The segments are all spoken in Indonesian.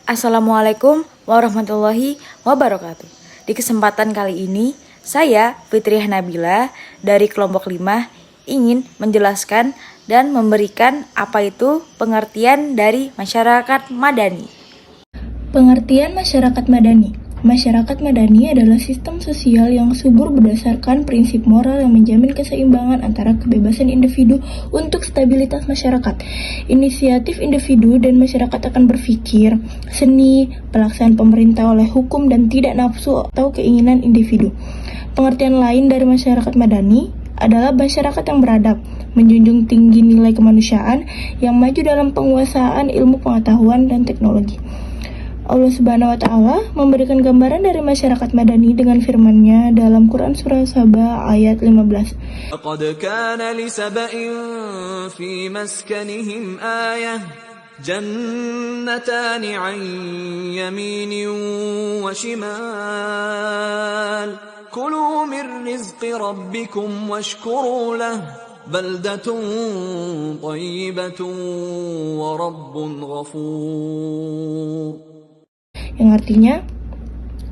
Assalamualaikum warahmatullahi wabarakatuh. Di kesempatan kali ini, saya Fitriah Nabila dari kelompok 5 ingin menjelaskan dan memberikan apa itu pengertian dari masyarakat madani. Pengertian masyarakat madani. Masyarakat madani adalah sistem sosial yang subur berdasarkan prinsip moral yang menjamin keseimbangan antara kebebasan individu untuk stabilitas masyarakat. Inisiatif individu dan masyarakat akan berpikir, seni, pelaksanaan pemerintah oleh hukum dan tidak nafsu atau keinginan individu. Pengertian lain dari masyarakat madani adalah masyarakat yang beradab, menjunjung tinggi nilai kemanusiaan, yang maju dalam penguasaan ilmu pengetahuan dan teknologi. Allah Subhanahu wa Ta'ala memberikan gambaran dari masyarakat madani dengan firman-Nya dalam Quran surah Saba ayat 15. لقد كان لسبإ في مسكنهم آية جنتان عن يمين وشمال كلوا من رزق ربكم واشكروا له بلدة طيبة ورب غفور. Yang artinya,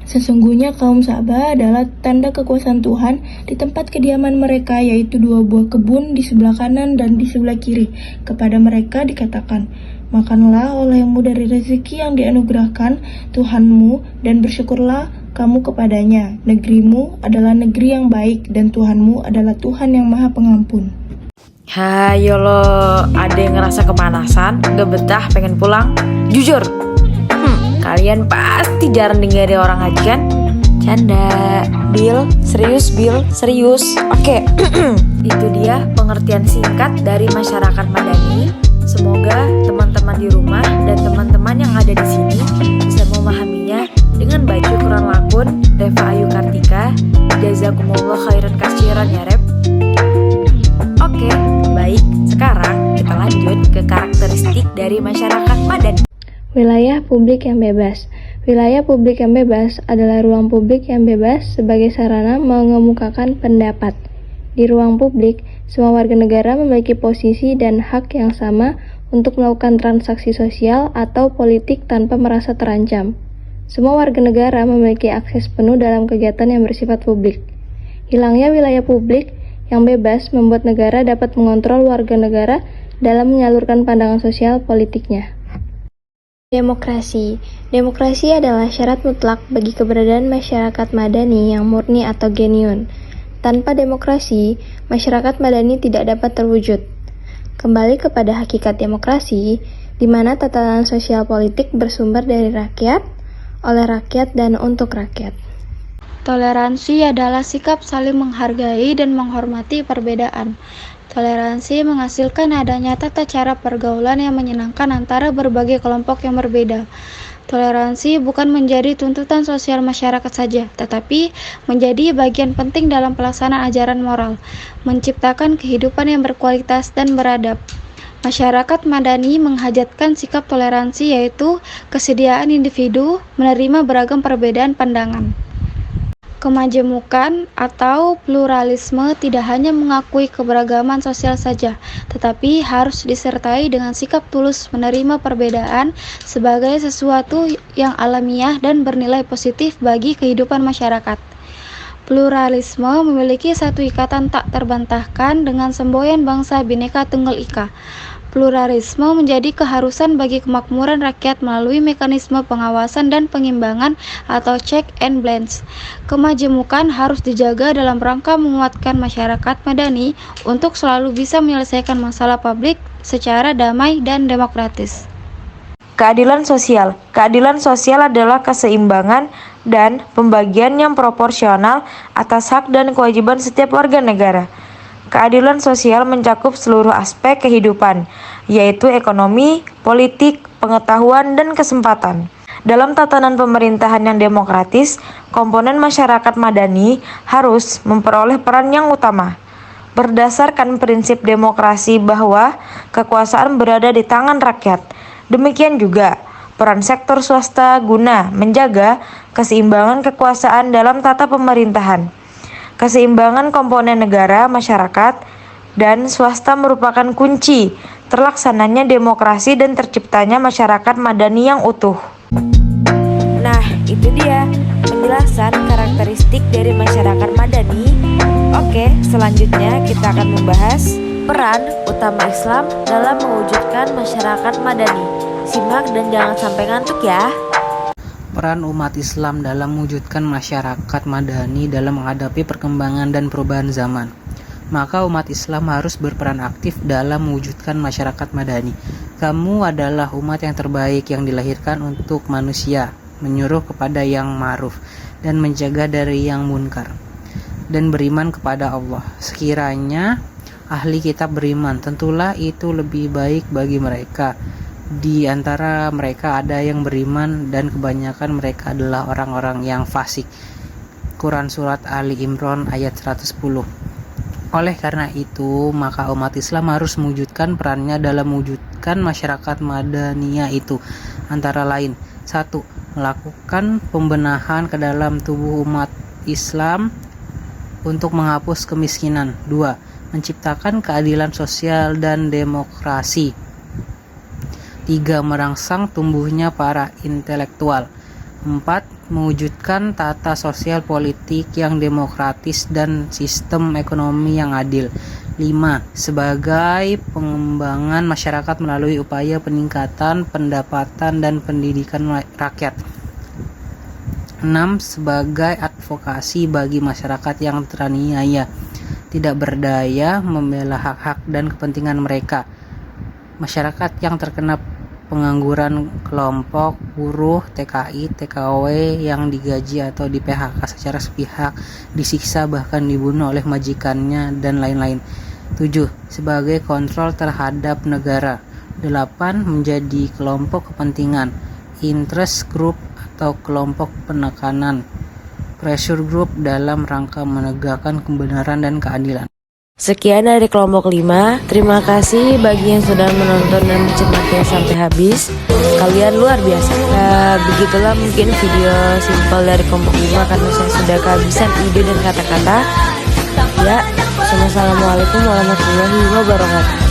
sesungguhnya kaum Saba adalah tanda kekuasaan Tuhan di tempat kediaman mereka, yaitu 2 buah kebun di sebelah kanan dan di sebelah kiri. Kepada mereka dikatakan, makanlah olehmu dari rezeki yang dianugerahkan Tuhanmu dan bersyukurlah kamu kepadanya. Negerimu adalah negeri yang baik dan Tuhanmu adalah Tuhan yang Maha Pengampun. Hayo lo, ada yang ngerasa kepanasan, gak betah, pengen pulang? Jujur, kalian pasti jarang dengerin orang ngaji kan? Canda. Bill, serius. Oke. Itu dia pengertian singkat dari masyarakat madani. Semoga teman-teman di rumah dan teman-teman yang ada di sini bisa memahaminya dengan baik. Syukuran lakun Reva Ayu Kartika. Jazakumullah khairan katsiran ya Rep. Oke, baik. Sekarang kita lanjut ke karakteristik dari masyarakat madani. Wilayah publik yang bebas. Wilayah publik yang bebas adalah ruang publik yang bebas sebagai sarana mengemukakan pendapat. Di ruang publik, semua warga negara memiliki posisi dan hak yang sama untuk melakukan transaksi sosial atau politik tanpa merasa terancam. Semua warga negara memiliki akses penuh dalam kegiatan yang bersifat publik. Hilangnya wilayah publik yang bebas membuat negara dapat mengontrol warga negara dalam menyalurkan pandangan sosial politiknya. Demokrasi. Demokrasi adalah syarat mutlak bagi keberadaan masyarakat madani yang murni atau genuine. Tanpa demokrasi, masyarakat madani tidak dapat terwujud. Kembali kepada hakikat demokrasi, di mana tatanan sosial politik bersumber dari rakyat, oleh rakyat, dan untuk rakyat. Toleransi adalah sikap saling menghargai dan menghormati perbedaan. Toleransi menghasilkan adanya tata cara pergaulan yang menyenangkan antara berbagai kelompok yang berbeda. Toleransi bukan menjadi tuntutan sosial masyarakat saja, tetapi menjadi bagian penting dalam pelaksanaan ajaran moral, menciptakan kehidupan yang berkualitas dan beradab. Masyarakat madani menghajatkan sikap toleransi, yaitu kesediaan individu menerima beragam perbedaan pandangan. Kemajemukan atau pluralisme tidak hanya mengakui keberagaman sosial saja, tetapi harus disertai dengan sikap tulus menerima perbedaan sebagai sesuatu yang alamiah dan bernilai positif bagi kehidupan masyarakat. Pluralisme memiliki satu ikatan tak terbantahkan dengan semboyan bangsa Bhinneka Tunggal Ika. Pluralisme menjadi keharusan bagi kemakmuran rakyat melalui mekanisme pengawasan dan pengimbangan atau check and balance. Kemajemukan harus dijaga dalam rangka menguatkan masyarakat madani untuk selalu bisa menyelesaikan masalah publik secara damai dan demokratis. Keadilan sosial. Keadilan sosial adalah keseimbangan dan pembagian yang proporsional atas hak dan kewajiban setiap warga negara. Keadilan sosial mencakup seluruh aspek kehidupan, yaitu ekonomi, politik, pengetahuan, dan kesempatan. Dalam tatanan pemerintahan yang demokratis, komponen masyarakat madani harus memperoleh peran yang utama. Berdasarkan prinsip demokrasi bahwa kekuasaan berada di tangan rakyat, demikian juga peran sektor swasta guna menjaga keseimbangan kekuasaan dalam tata pemerintahan. Keseimbangan komponen negara, masyarakat, dan swasta merupakan kunci terlaksananya demokrasi dan terciptanya masyarakat madani yang utuh. Nah, itu dia penjelasan karakteristik dari masyarakat madani. Oke, selanjutnya kita akan membahas peran utama Islam dalam mewujudkan masyarakat madani. Simak dan jangan sampai ngantuk ya. Peran umat Islam dalam mewujudkan masyarakat madani dalam menghadapi perkembangan dan perubahan zaman. Maka umat Islam harus berperan aktif dalam mewujudkan masyarakat madani. Kamu adalah umat yang terbaik yang dilahirkan untuk manusia, menyuruh kepada yang ma'ruf dan mencegah dari yang munkar, dan beriman kepada Allah. Sekiranya ahli kitab beriman, tentulah itu lebih baik bagi mereka. Di antara mereka ada yang beriman dan kebanyakan mereka adalah orang-orang yang fasik. Quran Surat Ali Imran ayat 110. Oleh karena itu, maka umat Islam harus mewujudkan perannya dalam mewujudkan masyarakat madaniyah itu. Antara lain, 1. Melakukan pembenahan ke dalam tubuh umat Islam untuk menghapus kemiskinan. 2. Menciptakan keadilan sosial dan demokrasi. 3. Merangsang tumbuhnya para intelektual. 4. Mewujudkan tata sosial politik yang demokratis dan sistem ekonomi yang adil. 5. Sebagai pengembangan masyarakat melalui upaya peningkatan pendapatan dan pendidikan rakyat. 6. Sebagai advokasi bagi masyarakat yang teraniaya, tidak berdaya, membela hak-hak dan kepentingan mereka. Masyarakat yang terkena pengangguran kelompok, buruh, TKI, TKW yang digaji atau di PHK secara sepihak, disiksa bahkan dibunuh oleh majikannya, dan lain-lain. 7. Sebagai kontrol terhadap negara. 8. Menjadi kelompok kepentingan, interest group atau kelompok penekanan, pressure group dalam rangka menegakkan kebenaran dan keadilan. Sekian dari kelompok 5. Terima kasih bagi yang sudah menonton dan mencermati sampai habis. Kalian luar biasa. Begitulah mungkin video simpel dari kelompok 5 karena saya sudah kehabisan ide dan kata-kata. Ya, wassalamualaikum warahmatullahi wabarakatuh.